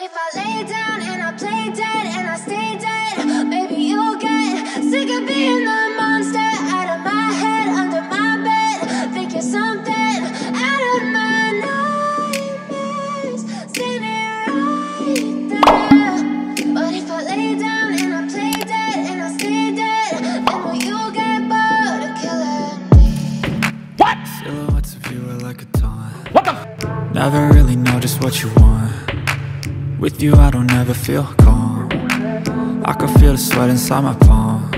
But if I lay down and I play dead and I stay dead, maybe you'll get sick of being the monster out of my head, under my bed. Think you're something out of my nightmares, standing right there. But if I lay down and I play dead and I stay dead, then will you get bored of killing me? What? Silhouettes of you are like a taunt. What the f? Never really know just what you want. With you I don't ever feel calm. I can feel the sweat inside my palms.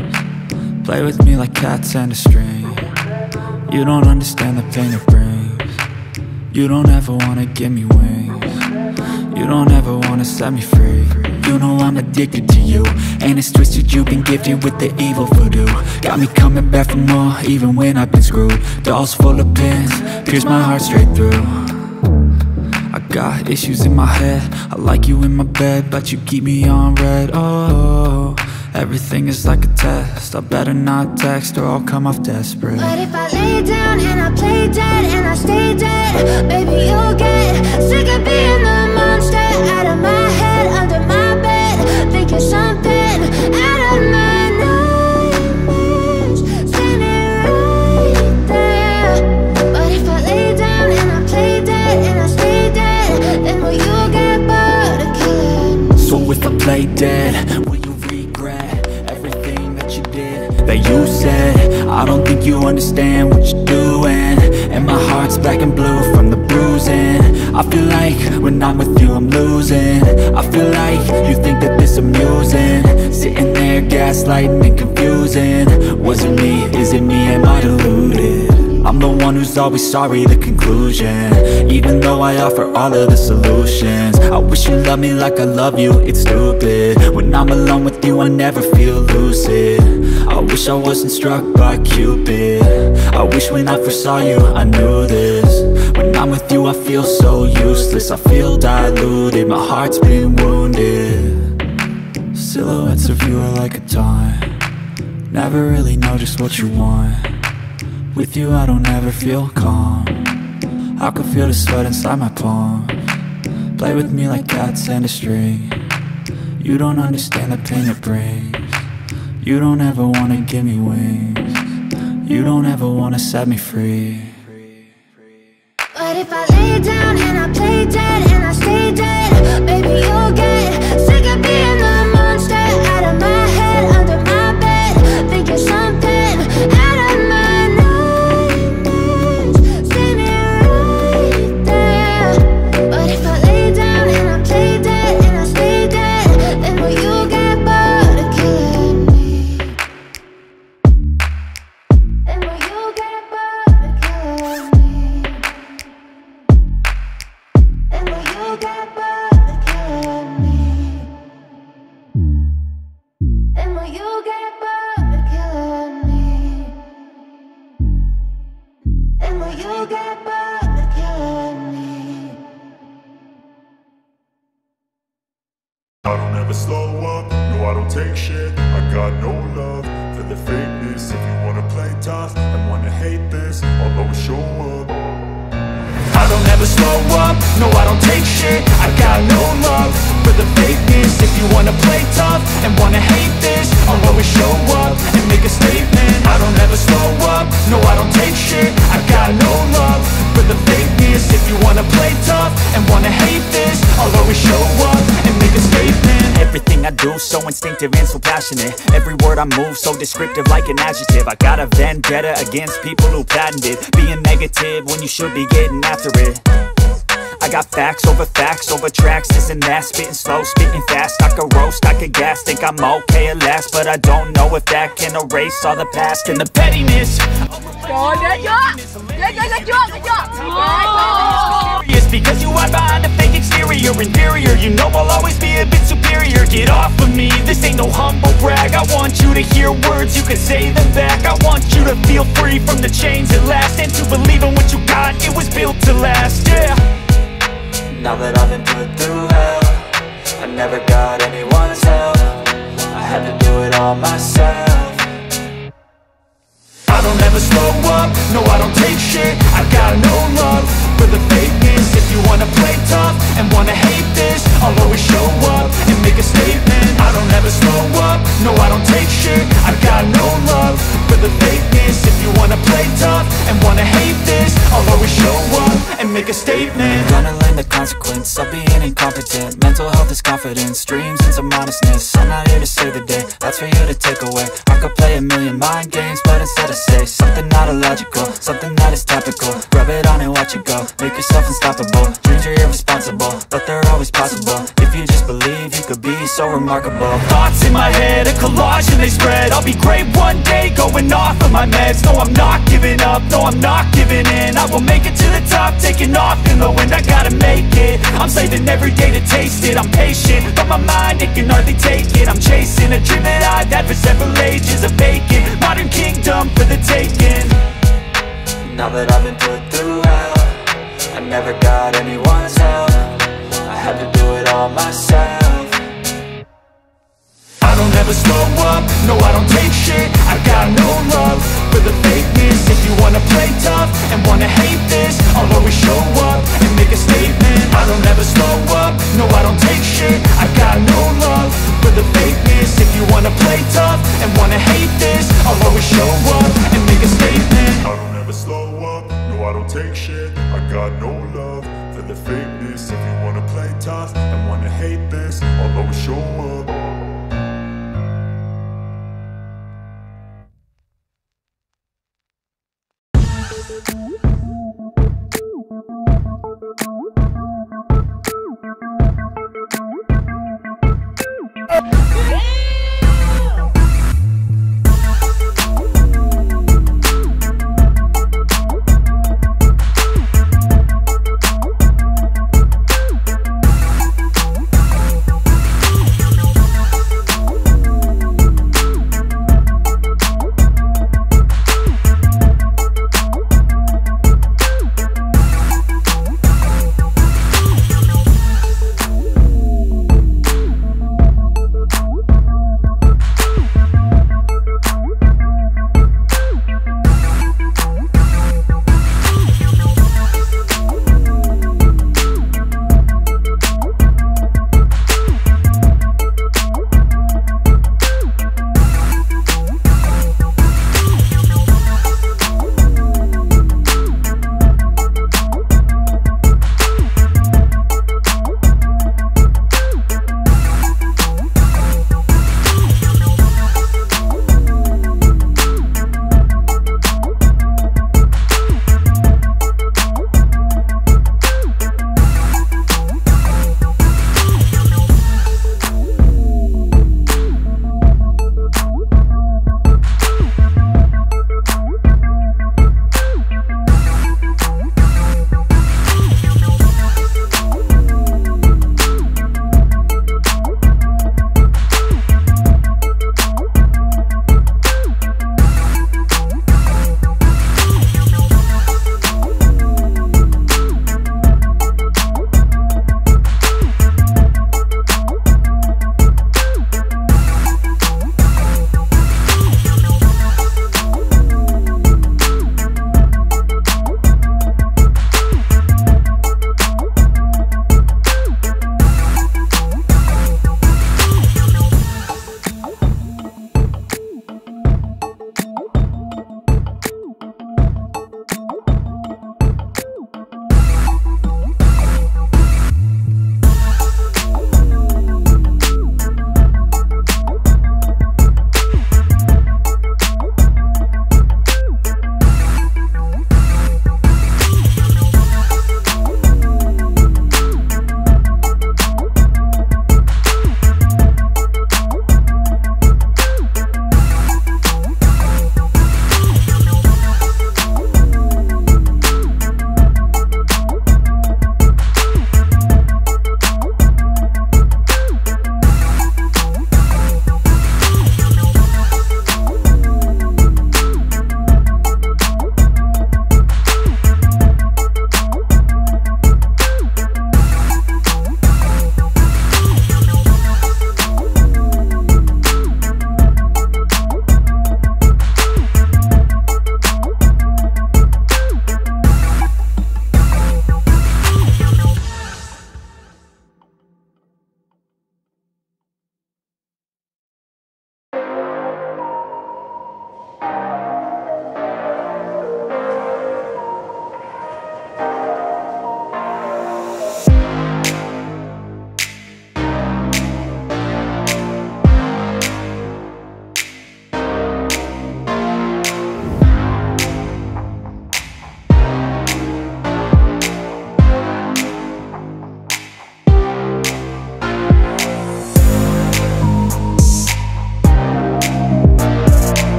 Play with me like cats and a string. You don't understand the pain it brings. You don't ever wanna give me wings. You don't ever wanna set me free. You know I'm addicted to you, and it's twisted, you've been gifted with the evil voodoo. Got me coming back for more, even when I've been screwed. Dolls full of pins, pierce my heart straight through. I got issues in my head, I like you in my bed, but you keep me on red. Oh, everything is like a test, I better not text or I'll come off desperate. But if I lay down and I play dead and I stay dead, maybe you'll get sick of being the monster out of my head, under my bed. Think you're something out of my nightmares, standing right there. But if I lay down and I play dead and I stay dead, then will you get bored of killing me? So if I play dead, will you regret everything that you did, that you said? I don't think you understand what you're doing, and my heart's black and blue from the bruising. I feel like when I'm with you I'm losing. I feel like you think that this amusing, sitting there gaslighting and confusing. Was it me? Is it me? Am I deluded? I'm the one who's always sorry, the conclusion, even though I offer all of the solutions. I wish you loved me like I love you, it's stupid. When I'm alone with you I never feel lucid. I wish I wasn't struck by Cupid. I wish when I first saw you I knew this. When I'm with you I feel so useless, I feel diluted, my heart's been wounded. Silhouettes of you are like a taunt. Never really know just what you want. With you I don't ever feel calm. I can feel the sweat inside my palms. Play with me like cats and a string. You don't understand the pain it brings. You don't ever wanna give me wings. You don't ever wanna set me free. But if I lay down and I play dead and I stay dead, maybe you'll get sick of being the monster out of my head, under my bed. Think you're something out of my nightmares, standing right there. But if I lay down and I play dead and I stay dead, then will you get bored of killing me? Then will you get bored of killing me? Then will you get bored of killing me? Then will you get bored of killing me? Then will you get bored of killing me? I don't ever slow up, no I don't take shit. I got no love for the fakeness. If you wanna play tough and wanna hate this, I'll always show up. I don't ever slow up, no I don't take shit. I got no love for the fakeness. If you wanna play tough and wanna hate this, I'll always show up and make a statement. I don't ever slow up, no I don't take shit. I got no love for the fakeness. If you wanna play tough and wanna hate this, I'll always show up and make a statement. Everything I do so instinctive and so passionate. Every word I move so descriptive like an adjective. I got a vendetta against people who patented being negative when you should be getting after it. I got facts over tracks, this and that. Spitting slow, spitting fast. I could roast, I could gas. Think I'm okay at last, but I don't know if that can erase all the past and the pettiness. It's because you hide behind a fake exterior. Inferior, you know I'll always be a bit superior. Get off of me, this ain't no humble brag. I want you to hear words, you can say them back. I want you to feel free from the chains at last, and to believe in what you got, it was built to last, yeah. Now that I've been put through hell, I never got anyone's help. I had to do it all myself. I don't ever slow up, no I don't take shit. I got no love for the fakeness. If you wanna play tough and wanna hate this, I'll always show competent. Mental health is confidence, dreams and some honestness. I'm not here to save the day, that's for you to take away. I could play a million mind games, but instead I say something not illogical, something that is topical. Rub it on and watch it go, make yourself unstoppable. Dreams are irresponsible, but they're always possible. If you just believe, you could be so remarkable. Thoughts in my head, a collage and they spread. I'll be great one day, going off of my meds. No, I'm not giving up, no, I'm not giving in. I will make it to the top, taking off in the wind. I gotta make it, I'm saving every day to taste it. I'm patient, but my mind, it can hardly take it. I'm chasing a dream that I've had for several ages. A vacant, modern kingdom for the taking. Now that I've been put through hell, I never got anyone's help. I had to do it all myself. I don't ever slow up, no I don't take shit. I got no love for the fakeness. If you wanna play tough and wanna hate this, I'll always show up and make a statement. I don't ever slow up, no I don't take shit. I got no love for the fakeness. If you wanna play tough and wanna hate this, I'll always show up and make a statement. I don't ever slow up, no I don't take shit. I got no love for the fakeness. If you wanna play tough and wanna hate this, I'll always show up